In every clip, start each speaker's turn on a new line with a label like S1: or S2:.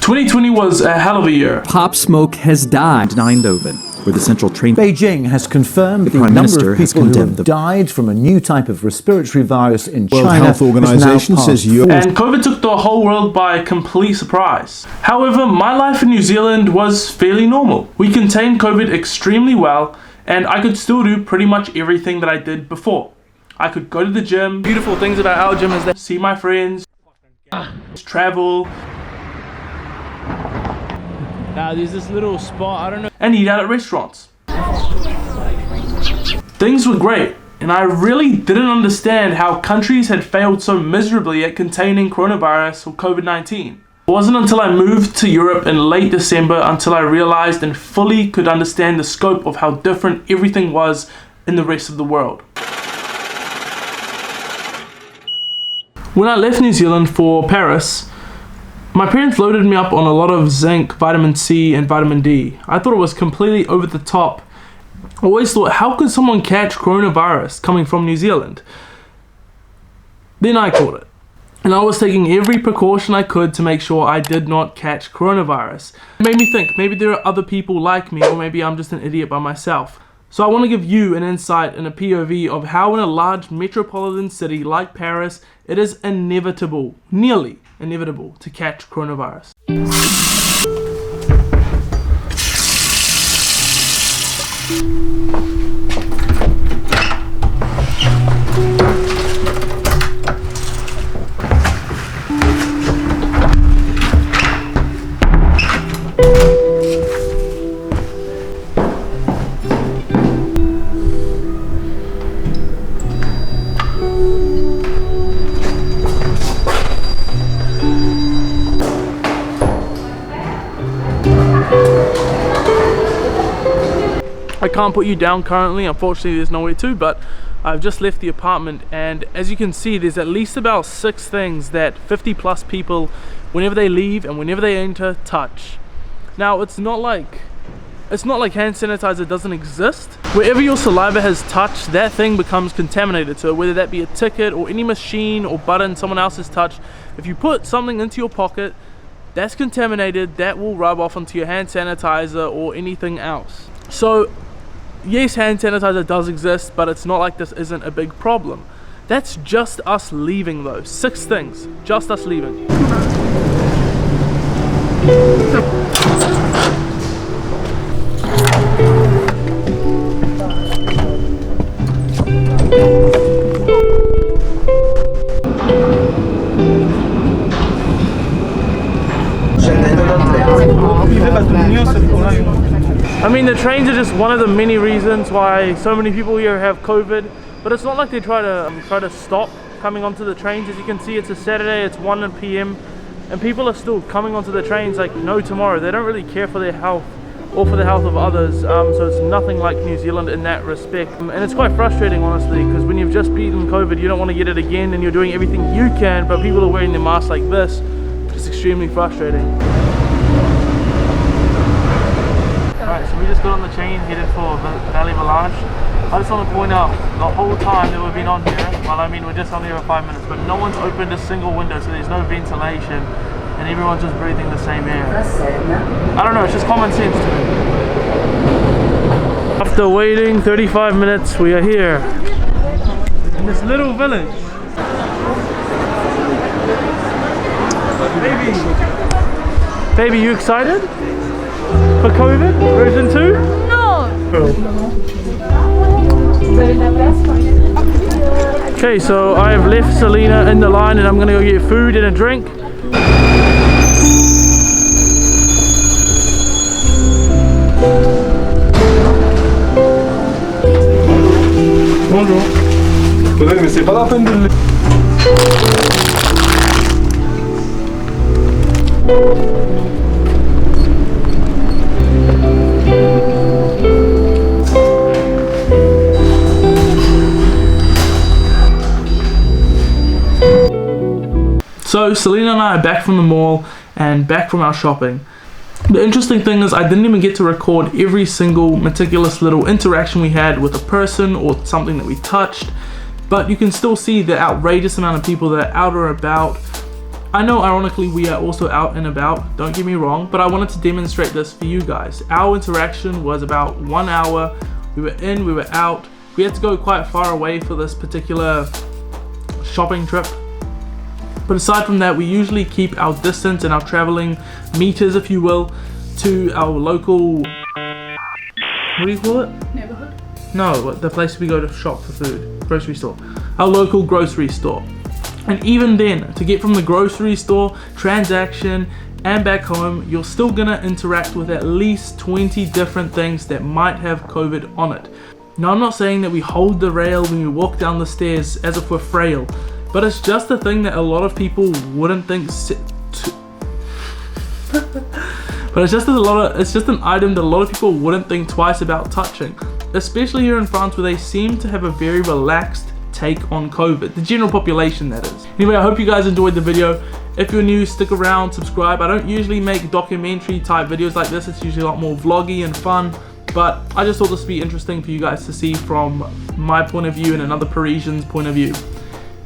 S1: 2020 was a hell of a year.
S2: Pop Smoke has died in Eindhoven, where the central train...
S3: Beijing has confirmed the
S2: Prime
S3: number
S2: Minister
S3: of
S2: has
S3: people who
S2: condemned
S3: have died from a new type of respiratory virus in
S4: World
S3: China.
S4: Health Organization says
S1: And COVID took the whole world by complete surprise. However, my life in New Zealand was fairly normal. We contained COVID extremely well, and I could still do pretty much everything that I did before. I could go to the gym. Beautiful things about our gym is that see my friends, travel.
S5: Now there's this little spot, I don't know.
S1: And eat out at restaurants. Things were great, and I really didn't understand how countries had failed so miserably at containing coronavirus or COVID-19. It wasn't until I moved to Europe in late December until I realized and fully could understand the scope of how different everything was in the rest of the world. When I left New Zealand for Paris, my parents loaded me up on a lot of zinc, vitamin C, and vitamin D. I thought it was completely over the top. I always thought, how could someone catch coronavirus coming from New Zealand? Then I caught it. And I was taking every precaution I could to make sure I did not catch coronavirus. It made me think, maybe there are other people like me, or maybe I'm just an idiot by myself. So I want to give you an insight and a POV of how in a large metropolitan city like Paris, it is inevitable, nearly inevitable, to catch coronavirus. I can't put you down currently, unfortunately there's nowhere to, but I've just left the apartment, and as you can see there's at least about 6 things that 50 plus people, whenever they leave and whenever they enter, touch. Now it's not like hand sanitizer doesn't exist. Wherever your saliva has touched, that thing becomes contaminated. So whether that be a ticket or any machine or button someone else has touched, if you put something into your pocket that's contaminated, that will rub off onto your hand sanitizer or anything else. So yes, hand sanitizer does exist, but it's not like this isn't a big problem. That's just us leaving though. 6 things, just us leaving. I mean, the trains are just one of the many reasons why so many people here have COVID, but it's not like they try to stop coming onto the trains. As you can see, it's a Saturday, it's 1 p.m. and people are still coming onto the trains like no tomorrow. They don't really care for their health or for the health of others, so it's nothing like New Zealand in that respect. And it's quite frustrating, honestly, because when you've just beaten COVID, you don't want to get it again, and you're doing everything you can, but people are wearing their masks like this. It's extremely frustrating. Alright, so we just got on the train, headed for Valley Village. I just want to point out, the whole time that we've been on here, well I mean we're just on here for 5 minutes, but no one's opened a single window, so there's no ventilation, and everyone's just breathing the same air. I don't know, it's just common sense to me. After waiting 35 minutes, we are here in this little village. Baby, you excited for COVID version 2?
S6: No.
S1: Okay, so I have left Selena in the line and I'm gonna go get food and a drink.
S4: Bonjour. Mais c'est pas la peine de le...
S1: So Selena and I are back from the mall and back from our shopping. The interesting thing is I didn't even get to record every single meticulous little interaction we had with a person or something that we touched, but you can still see the outrageous amount of people that are out or about. I know ironically we are also out and about, don't get me wrong, but I wanted to demonstrate this for you guys. Our interaction was about 1 hour. We were in, we were out. We had to go quite far away for this particular shopping trip. But aside from that, we usually keep our distance and our traveling meters, if you will, to our local, what do you call it?
S6: Neighborhood?
S1: No, the place we go to shop for food, grocery store. Our local grocery store. And even then, to get from the grocery store, transaction, and back home, you're still gonna interact with at least 20 different things that might have COVID on it. Now, I'm not saying that we hold the rail when we walk down the stairs as if we're frail, but it's just a thing that a lot of people wouldn't think but it's just an item that a lot of people wouldn't think twice about touching, especially here in France, where they seem to have a very relaxed take on COVID, the general population that is. Anyway, I hope you guys enjoyed the video. If you're new, stick around, subscribe. I don't usually make documentary type videos like this. It's usually a lot more vloggy and fun, but I just thought this would be interesting for you guys to see from my point of view and another Parisian's point of view.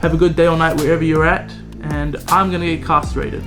S1: Have a good day or night wherever you're at, and I'm gonna get castrated.